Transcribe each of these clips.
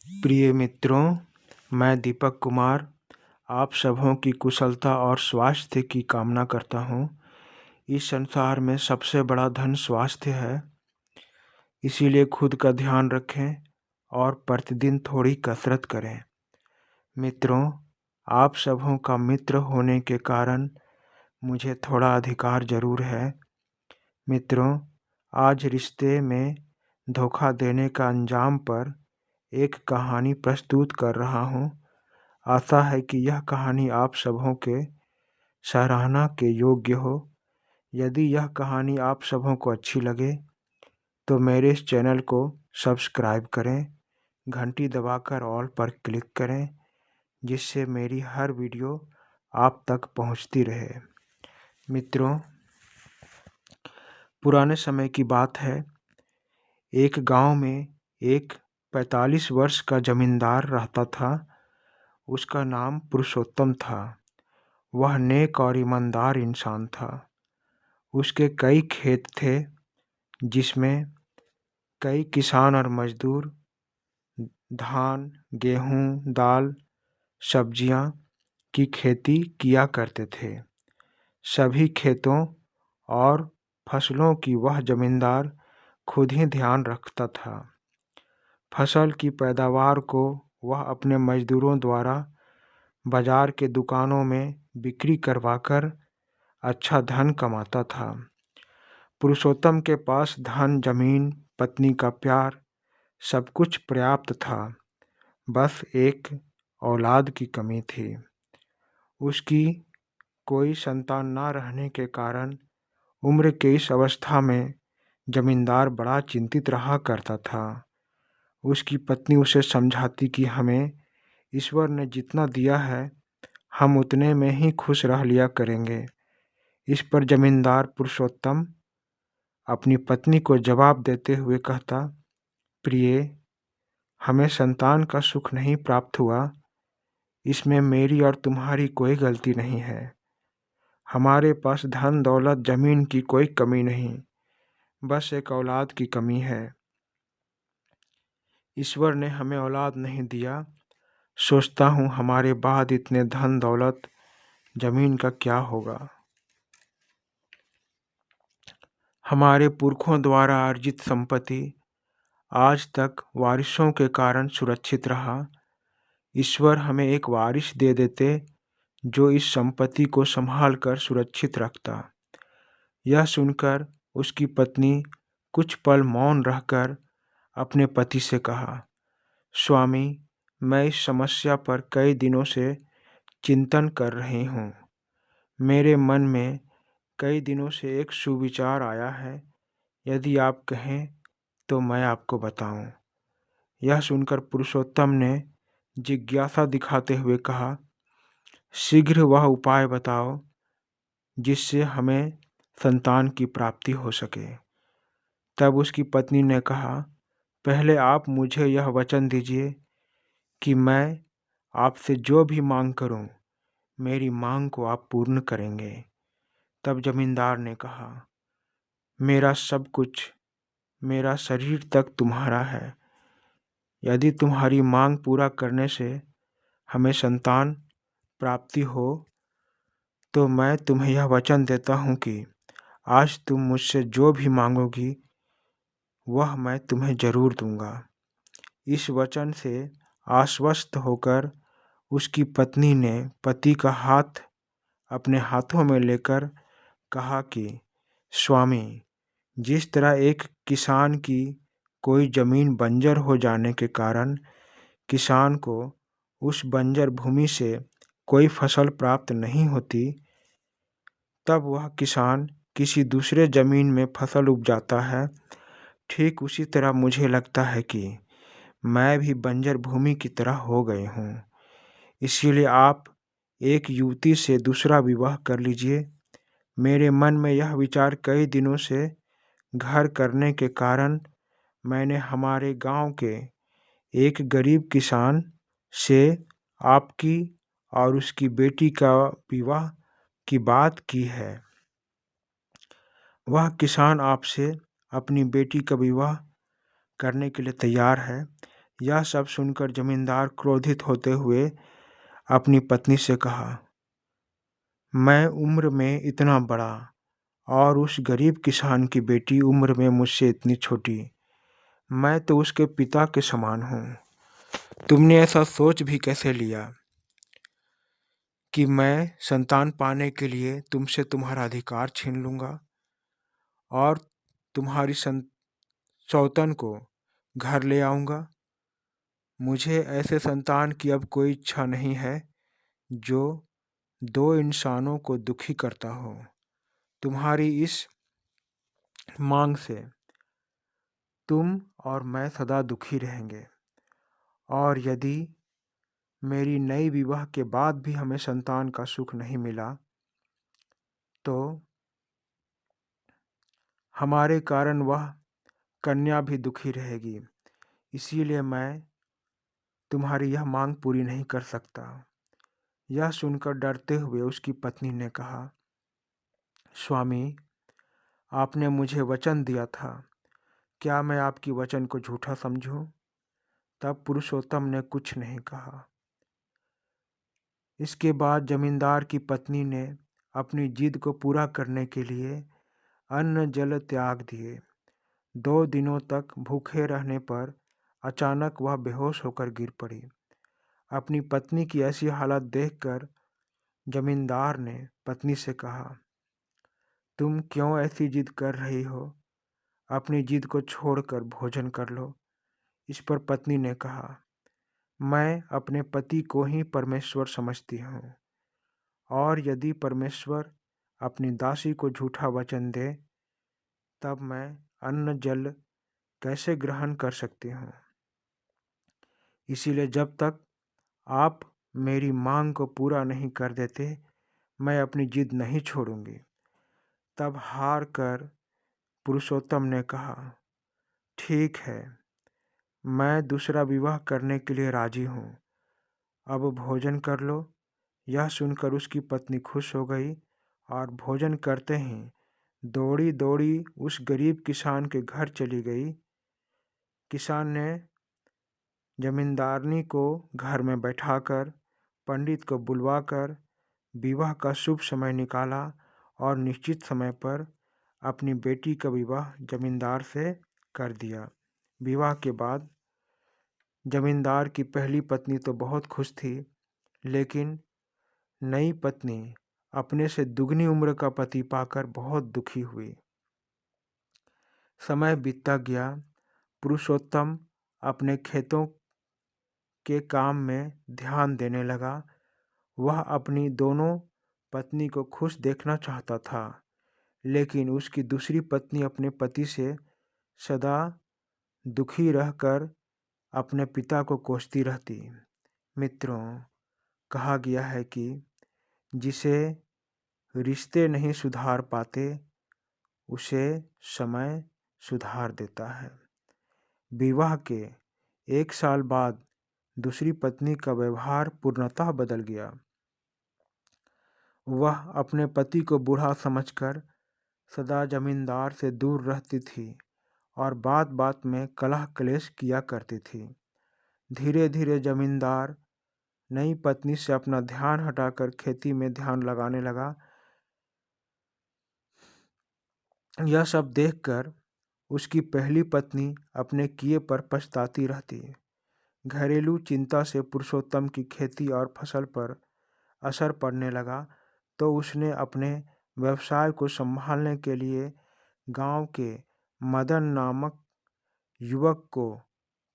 प्रिय मित्रों, मैं दीपक कुमार आप सबों की कुशलता और स्वास्थ्य की कामना करता हूँ। इस संसार में सबसे बड़ा धन स्वास्थ्य है, इसीलिए खुद का ध्यान रखें और प्रतिदिन थोड़ी कसरत करें। मित्रों, आप सबों का मित्र होने के कारण मुझे थोड़ा अधिकार ज़रूर है। मित्रों, आज रिश्ते में धोखा देने का अंजाम पर एक कहानी प्रस्तुत कर रहा हूँ। आशा है कि यह कहानी आप सबों के सराहना के योग्य हो। यदि यह कहानी आप सबों को अच्छी लगे तो मेरे इस चैनल को सब्सक्राइब करें, घंटी दबाकर ऑल पर क्लिक करें, जिससे मेरी हर वीडियो आप तक पहुंचती रहे। मित्रों, पुराने समय की बात है। एक गांव में एक 45 वर्ष का जमींदार रहता था। उसका नाम पुरुषोत्तम था। वह नेक और ईमानदार इंसान था। उसके कई खेत थे, जिसमें कई किसान और मजदूर धान, गेहूं, दाल, सब्जियां की खेती किया करते थे। सभी खेतों और फसलों की वह जमींदार खुद ही ध्यान रखता था। फसल की पैदावार को वह अपने मजदूरों द्वारा बाजार के दुकानों में बिक्री करवाकर अच्छा धन कमाता था। पुरुषोत्तम के पास धन, जमीन, पत्नी का प्यार, सब कुछ पर्याप्त था। बस एक औलाद की कमी थी। उसकी कोई संतान न रहने के कारण उम्र के इस अवस्था में जमींदार बड़ा चिंतित रहा करता था। उसकी पत्नी उसे समझाती कि हमें ईश्वर ने जितना दिया है, हम उतने में ही खुश रह लिया करेंगे। इस पर जमींदार पुरुषोत्तम अपनी पत्नी को जवाब देते हुए कहता, प्रिय, हमें संतान का सुख नहीं प्राप्त हुआ, इसमें मेरी और तुम्हारी कोई गलती नहीं है। हमारे पास धन दौलत जमीन की कोई कमी नहीं, बस एक औलाद की कमी है। ईश्वर ने हमें औलाद नहीं दिया। सोचता हूँ हमारे बाद इतने धन दौलत जमीन का क्या होगा। हमारे पुरखों द्वारा अर्जित संपत्ति आज तक वारिसों के कारण सुरक्षित रहा। ईश्वर हमें एक वारिस दे देते जो इस संपत्ति को संभाल कर सुरक्षित रखता। यह सुनकर उसकी पत्नी कुछ पल मौन रहकर अपने पति से कहा, स्वामी, मैं इस समस्या पर कई दिनों से चिंतन कर रही हूँ। मेरे मन में कई दिनों से एक सुविचार आया है। यदि आप कहें तो मैं आपको बताऊं। यह सुनकर पुरुषोत्तम ने जिज्ञासा दिखाते हुए कहा, शीघ्र वह उपाय बताओ जिससे हमें संतान की प्राप्ति हो सके। तब उसकी पत्नी ने कहा, पहले आप मुझे यह वचन दीजिए कि मैं आपसे जो भी मांग करूं, मेरी मांग को आप पूर्ण करेंगे। तब जमींदार ने कहा, मेरा सब कुछ, मेरा शरीर तक तुम्हारा है। यदि तुम्हारी मांग पूरा करने से हमें संतान प्राप्ति हो तो मैं तुम्हें यह वचन देता हूँ कि आज तुम मुझसे जो भी मांगोगी वह मैं तुम्हें जरूर दूंगा। इस वचन से आश्वस्त होकर उसकी पत्नी ने पति का हाथ अपने हाथों में लेकर कहा कि स्वामी, जिस तरह एक किसान की कोई जमीन बंजर हो जाने के कारण किसान को उस बंजर भूमि से कोई फसल प्राप्त नहीं होती, तब वह किसान किसी दूसरे जमीन में फसल उपजाता है, ठीक उसी तरह मुझे लगता है कि मैं भी बंजर भूमि की तरह हो गई हूँ। इसीलिए आप एक युवती से दूसरा विवाह कर लीजिए। मेरे मन में यह विचार कई दिनों से घर करने के कारण मैंने हमारे गांव के एक गरीब किसान से आपकी और उसकी बेटी का विवाह की बात की है। वह किसान आपसे अपनी बेटी का विवाह करने के लिए तैयार है। यह सब सुनकर जमींदार क्रोधित होते हुए अपनी पत्नी से कहा, मैं उम्र में इतना बड़ा और उस गरीब किसान की बेटी उम्र में मुझसे इतनी छोटी, मैं तो उसके पिता के समान हूँ। तुमने ऐसा सोच भी कैसे लिया कि मैं संतान पाने के लिए तुमसे तुम्हारा अधिकार छीन लूँगा और तुम्हारी सौतन को घर ले आऊँगा। मुझे ऐसे संतान की अब कोई इच्छा नहीं है जो दो इंसानों को दुखी करता हो। तुम्हारी इस मांग से तुम और मैं सदा दुखी रहेंगे, और यदि मेरी नई विवाह के बाद भी हमें संतान का सुख नहीं मिला तो हमारे कारण वह कन्या भी दुखी रहेगी। इसीलिए मैं तुम्हारी यह मांग पूरी नहीं कर सकता। यह सुनकर डरते हुए उसकी पत्नी ने कहा, स्वामी, आपने मुझे वचन दिया था, क्या मैं आपकी वचन को झूठा समझूं? तब पुरुषोत्तम ने कुछ नहीं कहा। इसके बाद जमींदार की पत्नी ने अपनी जिद को पूरा करने के लिए अन्न जल त्याग दिए। 2 दिनों तक भूखे रहने पर अचानक वह बेहोश होकर गिर पड़ी। अपनी पत्नी की ऐसी हालत देखकर जमींदार ने पत्नी से कहा, तुम क्यों ऐसी जिद कर रही हो? अपनी जिद को छोड़कर भोजन कर लो। इस पर पत्नी ने कहा, मैं अपने पति को ही परमेश्वर समझती हूँ, और यदि परमेश्वर अपनी दासी को झूठा वचन दे तब मैं अन्न जल कैसे ग्रहण कर सकती हूँ? इसीलिए जब तक आप मेरी मांग को पूरा नहीं कर देते, मैं अपनी जिद नहीं छोड़ूंगी। तब हार कर पुरुषोत्तम ने कहा, ठीक है, मैं दूसरा विवाह करने के लिए राजी हूँ, अब भोजन कर लो। यह सुनकर उसकी पत्नी खुश हो गई और भोजन करते ही दौड़ी दौड़ी उस गरीब किसान के घर चली गई। किसान ने जमींदारनी को घर में बैठाकर पंडित को बुलवाकर विवाह का शुभ समय निकाला और निश्चित समय पर अपनी बेटी का विवाह जमींदार से कर दिया। विवाह के बाद जमींदार की पहली पत्नी तो बहुत खुश थी, लेकिन नई पत्नी अपने से दुगनी उम्र का पति पाकर बहुत दुखी हुई। समय बीतता गया। पुरुषोत्तम अपने खेतों के काम में ध्यान देने लगा। वह अपनी दोनों पत्नी को खुश देखना चाहता था, लेकिन उसकी दूसरी पत्नी अपने पति से सदा दुखी रहकर अपने पिता को कोसती रहती। मित्रों, कहा गया है कि जिसे रिश्ते नहीं सुधार पाते उसे समय सुधार देता है। विवाह के 1 साल बाद दूसरी पत्नी का व्यवहार पूर्णतः बदल गया। वह अपने पति को बूढ़ा समझकर सदा जमींदार से दूर रहती थी और बात बात में कलह क्लेश किया करती थी। धीरे धीरे जमींदार नई पत्नी से अपना ध्यान हटाकर खेती में ध्यान लगाने लगा। यह सब देखकर उसकी पहली पत्नी अपने किए पर पछताती रहती। घरेलू चिंता से पुरुषोत्तम की खेती और फसल पर असर पड़ने लगा, तो उसने अपने व्यवसाय को संभालने के लिए गांव के मदन नामक युवक को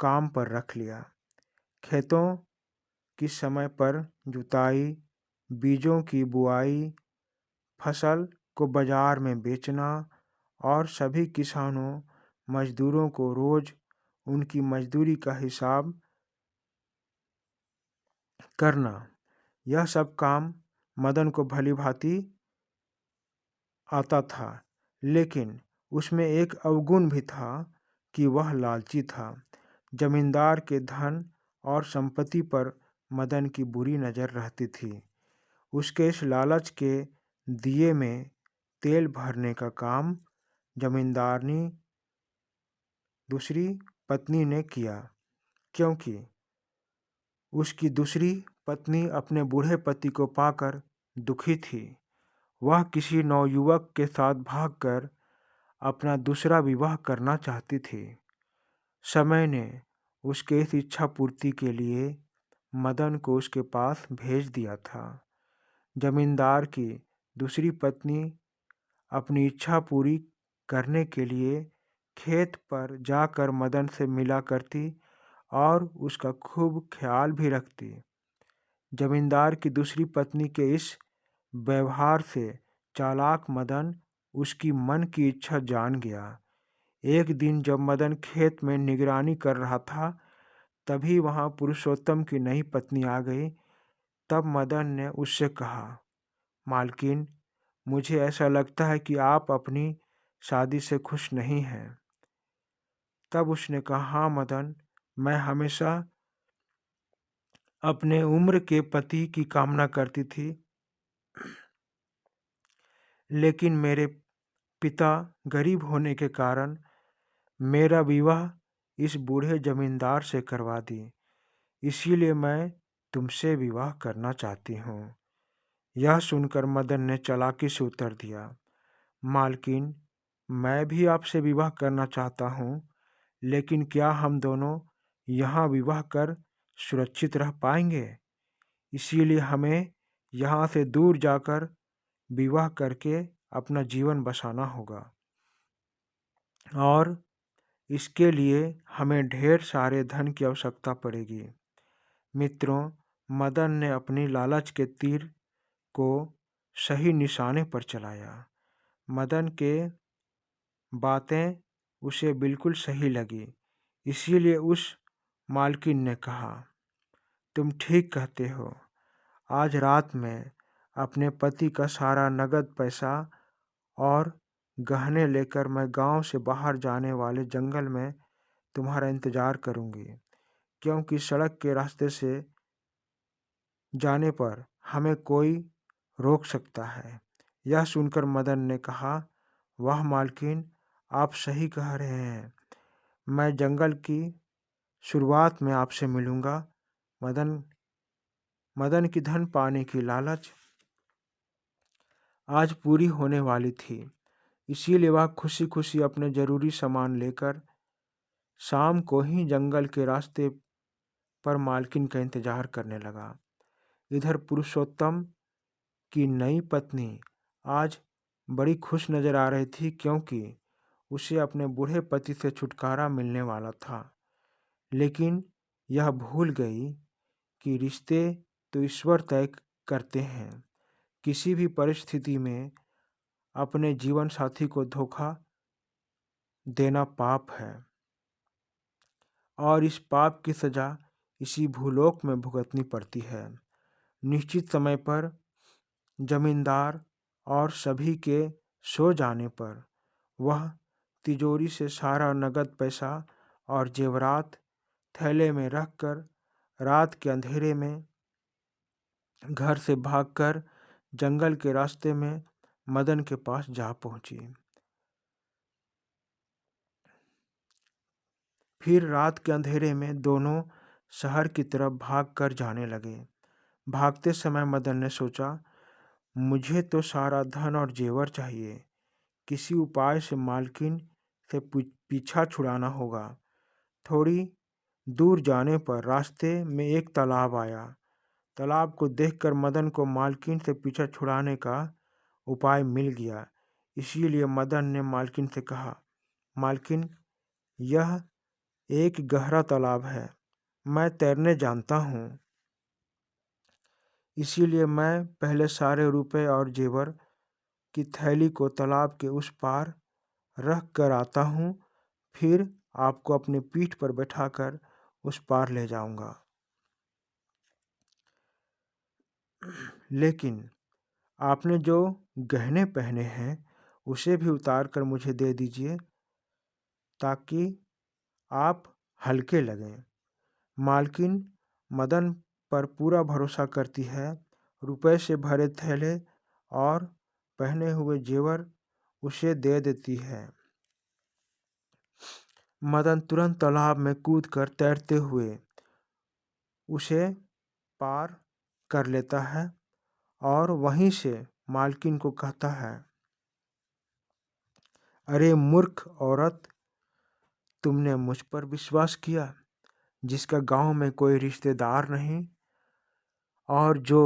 काम पर रख लिया। खेतों की समय पर जुताई, बीजों की बुआई, फसल को बाजार में बेचना और सभी किसानों मजदूरों को रोज उनकी मजदूरी का हिसाब करना, यह सब काम मदन को भली भांति आता था। लेकिन उसमें एक अवगुण भी था कि वह लालची था। जमींदार के धन और संपत्ति पर मदन की बुरी नज़र रहती थी। उसके इस लालच के दिए में तेल भरने का काम जमींदारनी दूसरी पत्नी ने किया। क्योंकि उसकी दूसरी पत्नी अपने बूढ़े पति को पाकर दुखी थी। वह किसी नवयुवक के साथ भागकर अपना दूसरा विवाह करना चाहती थी। समय ने उसके इस इच्छा पूर्ति के लिए मदन को उसके पास भेज दिया था। जमींदार की दूसरी पत्नी अपनी इच्छा पूरी करने के लिए खेत पर जाकर मदन से मिला करती और उसका खूब ख्याल भी रखती। जमींदार की दूसरी पत्नी के इस व्यवहार से चालाक मदन उसकी मन की इच्छा जान गया। एक दिन जब मदन खेत में निगरानी कर रहा था, तभी वहाँ पुरुषोत्तम की नई पत्नी आ गई। तब मदन ने उससे कहा, मालकिन, मुझे ऐसा लगता है कि आप अपनी शादी से खुश नहीं हैं। तब उसने कहा, हाँ मदन, मैं हमेशा अपने उम्र के पति की कामना करती थी, लेकिन मेरे पिता गरीब होने के कारण मेरा विवाह इस बूढ़े जमींदार से करवा दी। इसीलिए मैं तुमसे विवाह करना चाहती हूँ। यह सुनकर मदन ने चालाकी से उत्तर दिया, मालकिन, मैं भी आपसे विवाह करना चाहता हूँ, लेकिन क्या हम दोनों यहाँ विवाह कर सुरक्षित रह पाएंगे? इसीलिए हमें यहाँ से दूर जाकर विवाह करके अपना जीवन बसाना होगा और इसके लिए हमें ढेर सारे धन की आवश्यकता पड़ेगी। मित्रों, मदन ने अपनी लालच के तीर को सही निशाने पर चलाया। मदन के बातें उसे बिल्कुल सही लगी। इसीलिए उस मालकिन ने कहा, तुम ठीक कहते हो। आज रात में अपने पति का सारा नगद पैसा और गहने लेकर मैं गांव से बाहर जाने वाले जंगल में तुम्हारा इंतजार करूंगी, क्योंकि सड़क के रास्ते से जाने पर हमें कोई रोक सकता है। यह सुनकर मदन ने कहा, वाह मालकिन, आप सही कह रहे हैं। मैं जंगल की शुरुआत में आपसे मिलूंगा। मदन की धन पाने की लालच आज पूरी होने वाली थी। इसीलिए वह खुशी खुशी अपने जरूरी सामान लेकर शाम को ही जंगल के रास्ते पर मालकिन का इंतजार करने लगा। इधर पुरुषोत्तम की नई पत्नी आज बड़ी खुश नजर आ रही थी, क्योंकि उसे अपने बूढ़े पति से छुटकारा मिलने वाला था। लेकिन यह भूल गई कि रिश्ते तो ईश्वर तय करते हैं। किसी भी परिस्थिति में अपने जीवन साथी को धोखा देना पाप है और इस पाप की सजा इसी भूलोक में भुगतनी पड़ती है। निश्चित समय पर जमींदार और सभी के सो जाने पर वह तिजोरी से सारा नगद पैसा और जेवरात थैले में रखकर रात के अंधेरे में घर से भागकर जंगल के रास्ते में मदन के पास जा पहुंची। फिर रात के अंधेरे में दोनों शहर की तरफ भागकर जाने लगे। भागते समय मदन ने सोचा, मुझे तो सारा धन और जेवर चाहिए। किसी उपाय से मालकिन से पीछा छुड़ाना होगा। थोड़ी दूर जाने पर रास्ते में एक तालाब आया। तालाब को देखकर मदन को मालकिन से पीछा छुड़ाने का उपाय मिल गया। इसीलिए मदन ने मालकिन से कहा, मालकिन, यह एक गहरा तालाब है। मैं तैरने जानता हूँ। इसीलिए मैं पहले सारे रुपए और जेवर की थैली को तालाब के उस पार रख कर आता हूँ, फिर आपको अपनी पीठ पर बैठाकर उस पार ले जाऊंगा। लेकिन आपने जो गहने पहने हैं उसे भी उतार कर मुझे दे दीजिए, ताकि आप हल्के लगें। मालकिन मदन पर पूरा भरोसा करती है। रुपए से भरे थैले और पहने हुए जेवर उसे दे देती है। मदन तुरंत तालाब में कूदकर तैरते हुए उसे पार कर लेता है और वहीं से मालकिन को कहता है, अरे मूर्ख औरत, तुमने मुझ पर विश्वास किया, जिसका गांव में कोई रिश्तेदार नहीं और जो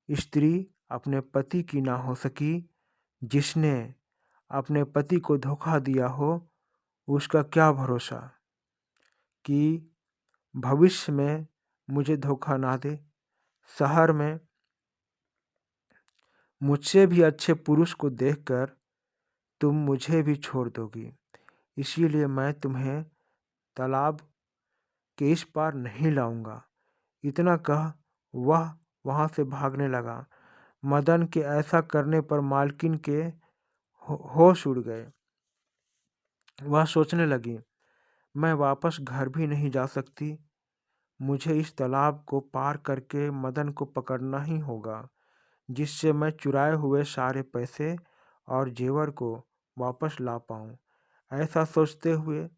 स्त्री अपने पति की ना हो सकी, जिसने अपने पति को धोखा दिया हो, उसका क्या भरोसा कि भविष्य में मुझे धोखा ना दे। शहर में मुझसे भी अच्छे पुरुष को देखकर तुम मुझे भी छोड़ दोगी, इसीलिए मैं तुम्हें तालाब के इस पार नहीं लाऊंगा। इतना कह वह वहां से भागने लगा। मदन के ऐसा करने पर मालकिन के होश उड़ गए। वह सोचने लगी, मैं वापस घर भी नहीं जा सकती, मुझे इस तालाब को पार करके मदन को पकड़ना ही होगा, जिससे मैं चुराए हुए सारे पैसे और जेवर को वापस ला पाऊं। ऐसा सोचते हुए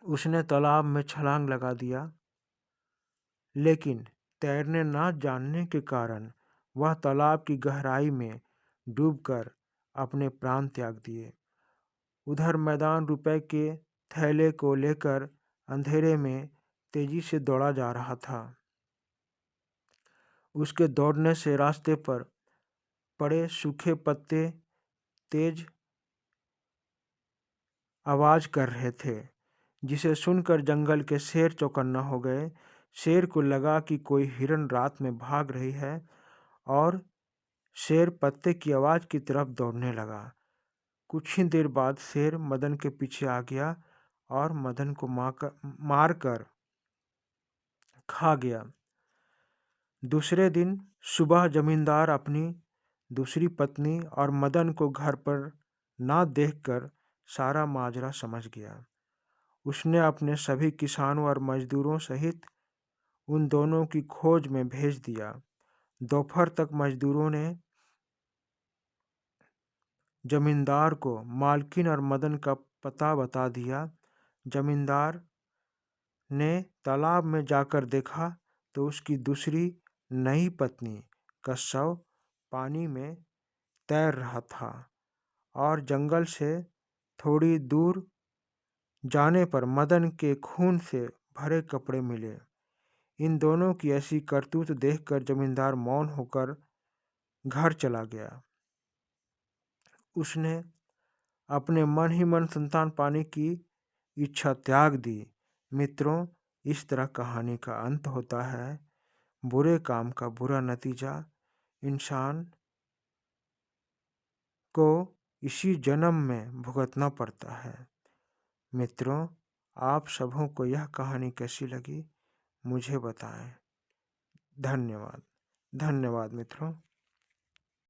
उसने तालाब में छलांग लगा दिया, लेकिन तैरने ना जानने के कारण वह तालाब की गहराई में डूबकर अपने प्राण त्याग दिए। उधर मैदान रुपए के थैले को लेकर अंधेरे में तेजी से दौड़ा जा रहा था। उसके दौड़ने से रास्ते पर पड़े सूखे पत्ते तेज आवाज कर रहे थे, जिसे सुनकर जंगल के शेर चौकन्ना हो गए। शेर को लगा कि कोई हिरन रात में भाग रही है और शेर पत्ते की आवाज की तरफ दौड़ने लगा। कुछ ही देर बाद शेर मदन के पीछे आ गया और मदन को मारकर खा गया। दूसरे दिन सुबह जमींदार अपनी दूसरी पत्नी और मदन को घर पर ना देखकर सारा माजरा समझ गया। उसने अपने सभी किसानों और मजदूरों सहित उन दोनों की खोज में भेज दिया। दोपहर तक मजदूरों ने जमींदार को मालकिन और मदन का पता बता दिया। जमींदार ने तालाब में जाकर देखा तो उसकी दूसरी नई पत्नी का शव पानी में तैर रहा था और जंगल से थोड़ी दूर जाने पर मदन के खून से भरे कपड़े मिले। इन दोनों की ऐसी करतूत देखकर जमींदार मौन होकर घर चला गया। उसने अपने मन ही मन संतान पाने की इच्छा त्याग दी। मित्रों, इस तरह कहानी का अंत होता है। बुरे काम का बुरा नतीजा इंसान को इसी जन्म में भुगतना पड़ता है। मित्रों, आप सबों को यह कहानी कैसी लगी मुझे बताएं। धन्यवाद। धन्यवाद मित्रों।